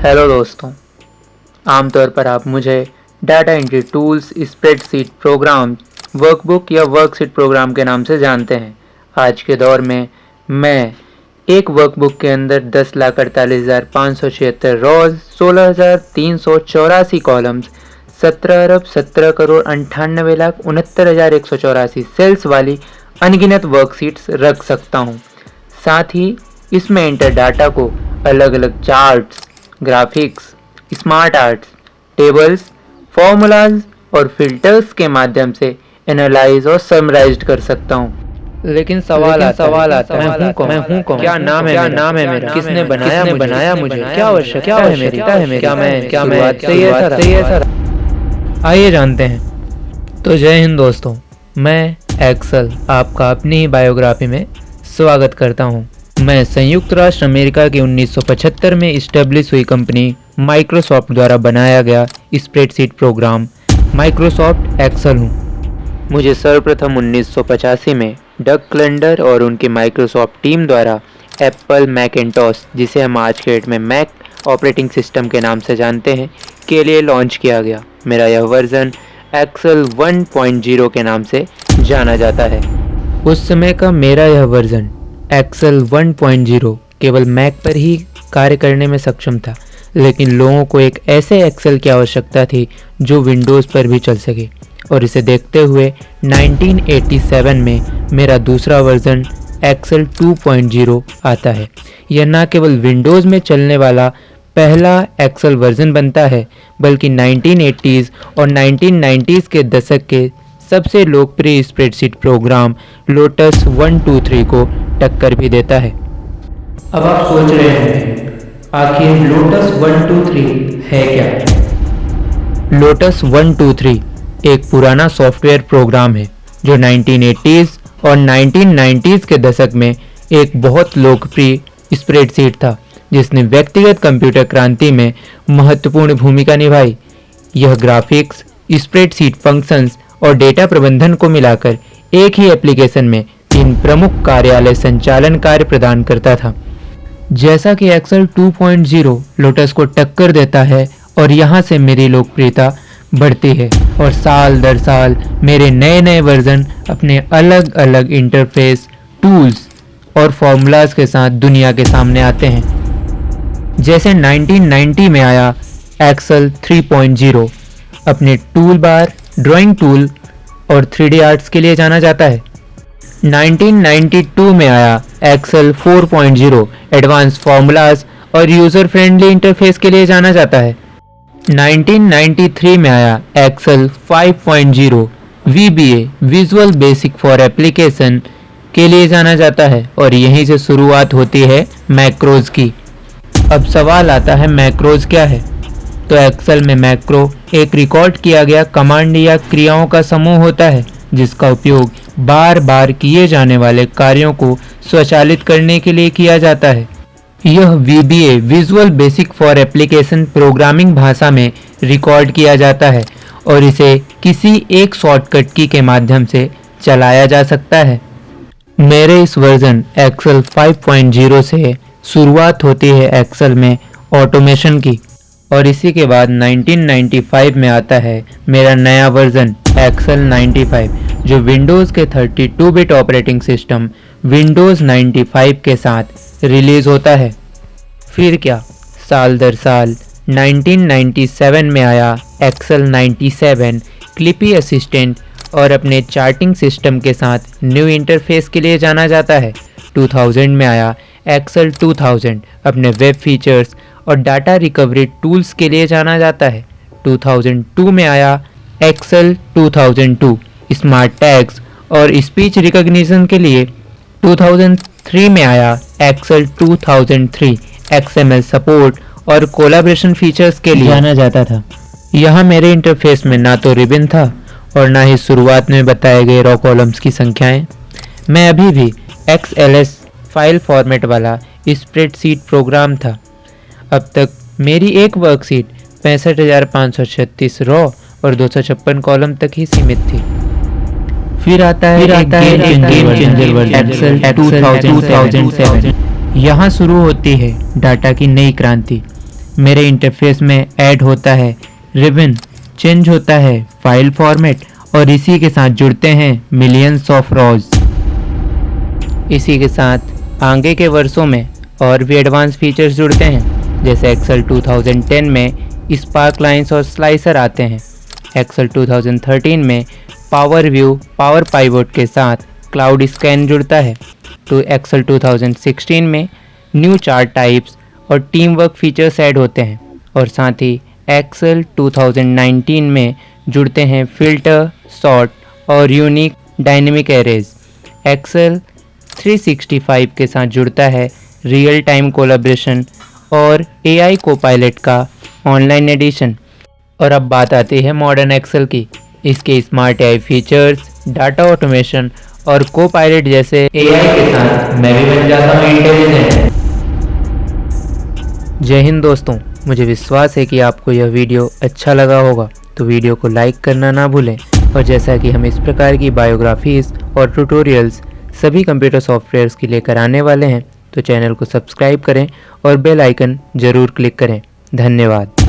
Hello दोस्तों। आमतौर पर आप मुझे data entry tools, spreadsheet programme, workbook या वर्कशीट प्रोग्राम के नाम से जानते हैं। आज के दौर में मैं एक वर्कबुक के अंदर 10,48,576 रोज, 16,384 कॉलम्स, 17,17,98,69,184 सेल्स वाली अनगिनत वर्कशीट्स रख सकता हूँ। साथ ही इसमें एंटर डाटा को अलग अलग charts, graphics, smart arts, tables, formulas और फिल्टर्स के माध्यम से एनालाइज और समराइज कर सकता हूँ। लेकिन सवाल आता है, मैं हूँ कौन? क्या नाम है मेरा? किसने बनाया मुझे? क्या आवश्यकता है मेरी? क्या मैं से ही ऐसा? आइए जानते हैं। तो जय हिंद दोस्तों, मैं एक्सेल आपका अपनी ही बायोग्राफी में स्वागत करता हूँ। मैं संयुक्त राष्ट्र अमेरिका की 1975 में इस्टेब्लिश हुई कंपनी माइक्रोसॉफ्ट द्वारा बनाया गया स्प्रेडशीट प्रोग्राम माइक्रोसॉफ्ट एक्सेल हूँ। मुझे सर्वप्रथम 1985 में डग क्लेंडर और उनकी माइक्रोसॉफ्ट टीम द्वारा एप्पल मैकिन्टॉश, जिसे हम आज के डेट में मैक ऑपरेटिंग सिस्टम के नाम से जानते हैं, के लिए लॉन्च किया गया। मेरा यह वर्जन एक्सेल 1.0 के नाम से जाना जाता है। उस समय का मेरा यह वर्जन एक्सेल 1.0 केवल मैक पर ही कार्य करने में सक्षम था, लेकिन लोगों को एक ऐसे एक्सेल की आवश्यकता थी जो विंडोज़ पर भी चल सके, और इसे देखते हुए 1987 में मेरा दूसरा वर्जन एक्सेल 2.0 आता है। यह न केवल विंडोज़ में चलने वाला पहला एक्सेल वर्जन बनता है, बल्कि 1980s और 1990s के दशक के सबसे लोकप्रिय स्प्रेडशीट प्रोग्राम लोटस 123 को टक्कर भी देता है। अब आप सोच रहे हैं, आखिर लोटस 123 है क्या? लोटस 123 एक पुराना सॉफ्टवेयर प्रोग्राम है जो 1980s और 1990s के दशक में एक बहुत लोकप्रिय स्प्रेडशीट था, जिसने व्यक्तिगत कंप्यूटर क्रांति में महत्वपूर्ण भूमिका निभाई। यह ग्राफिक्स, स्प्रेडशीट फंक्शंस और डेटा प्रबंधन को मिलाकर एक ही एप्लीकेशन में 3 प्रमुख कार्यालय संचालन कार्य प्रदान करता था। जैसा कि एक्सेल 2.0 लोटस को टक्कर देता है और यहाँ से मेरी लोकप्रियता बढ़ती है, और साल दर साल मेरे नए नए वर्जन अपने अलग अलग इंटरफेस, टूल्स और फॉर्मूलाज के साथ दुनिया के सामने आते हैं। जैसे 1990 में आया एक्सेल 3.0, अपने टूल बार, ड्राइंग टूल और 3D आर्ट्स के लिए जाना जाता है। 1992 में आया एक्सेल 4.0, एडवांस फॉर्मूलाज और यूज़र फ्रेंडली इंटरफेस के लिए जाना जाता है। 1993 में आया Excel 5.0, VBA, Visual Basic for application के लिए जाना जाता है, और यहीं से शुरुआत होती है मैक्रोज की। अब सवाल आता है, मैक्रोज क्या है? तो एक्सेल में मैक्रो एक रिकॉर्ड किया गया कमांड या क्रियाओं का समूह होता है, जिसका उपयोग बार बार किए जाने वाले कार्यों को स्वचालित करने के लिए किया जाता है। यह VBA, Visual Basic for application programming भाषा में रिकॉर्ड किया जाता है, और इसे किसी एक शॉर्टकट की के माध्यम से चलाया जा सकता है। मेरे इस वर्जन एक्सेल 5.0 से शुरुआत होती है एक्सेल में ऑटोमेशन की, और इसी के बाद 1995 में आता है मेरा नया वर्जन एक्सेल 95, जो विंडोज़ के 32 बिट ऑपरेटिंग सिस्टम विंडोज़ 95 के साथ रिलीज़ होता है। फिर क्या, साल दर साल 1997 में आया एक्सेल 97 क्लिपी असिस्टेंट, और अपने चार्टिंग सिस्टम के साथ न्यू इंटरफेस के लिए जाना जाता है। 2000 में आया एक्सेल 2000, अपने वेब फीचर्स और डाटा रिकवरी टूल्स के लिए जाना जाता है। 2002 में आया एक्सेल 2002, स्मार्ट टैग्स और स्पीच रिकॉग्निशन के लिए। 2003 में आया एक्सेल 2003, XML सपोर्ट और कोलैबोरेशन फीचर्स के लिए जाना जाता था। यहाँ मेरे इंटरफेस में ना तो रिबन था और ना ही शुरुआत में बताए गए रॉ कॉलम्स की संख्याएं। मैं अभी भी XLS फाइल फॉर्मेट वाला स्प्रेडशीट प्रोग्राम था। अब तक मेरी एक वर्कशीट 65,536 रॉ और 256 कॉलम तक ही सीमित थी। फिर आता है गेम चेंजर वर्जन एक्सेल 2007। यहाँ शुरू होती है डाटा की नई क्रांति। मेरे इंटरफेस में ऐड होता है रिबन, चेंज होता है फाइल फॉर्मेट और इसी के साथ जुड़ते हैं मिलियंस ऑफ रॉज। इसी के साथ आगे के वर्षों में और भी एडवांस फीचर्स जुड़ते हैं, जैसे एक्सेल 2010 में स्पार्क लाइन्स और स्लाइसर आते हैं। एक्सेल 2013 में पावर व्यू पावर पाइवट के साथ क्लाउड स्कैन जुड़ता है। तो एक्सेल 2016 में न्यू चार्ट टाइप्स और टीम वर्क फीचर्स ऐड होते हैं और साथ ही एक्सेल 2019 में जुड़ते हैं फिल्टर, सॉर्ट और यूनिक डायनेमिक एरेज। एक्सेल 365 के साथ जुड़ता है रियल टाइम कोलैबोरेशन और एआई कोपायलट का ऑनलाइन एडिशन। और अब बात आती है मॉडर्न एक्सेल की। इसके smart AI features, data automation और कोपायलट जैसे एआई के साथ मैं भी बन जाता हूँ इंटेलिजेंट। जय हिंद दोस्तों, मुझे विश्वास है कि आपको यह वीडियो अच्छा लगा होगा, तो वीडियो को लाइक करना ना भूलें। और जैसा कि हम इस प्रकार की बायोग्राफीज़ और ट्यूटोरियल्स सभी कंप्यूटर सॉफ्टवेयर्स के लेकर आने वाले हैं, तो चैनल को सब्सक्राइब करें और बेल आइकन ज़रूर क्लिक करें। धन्यवाद।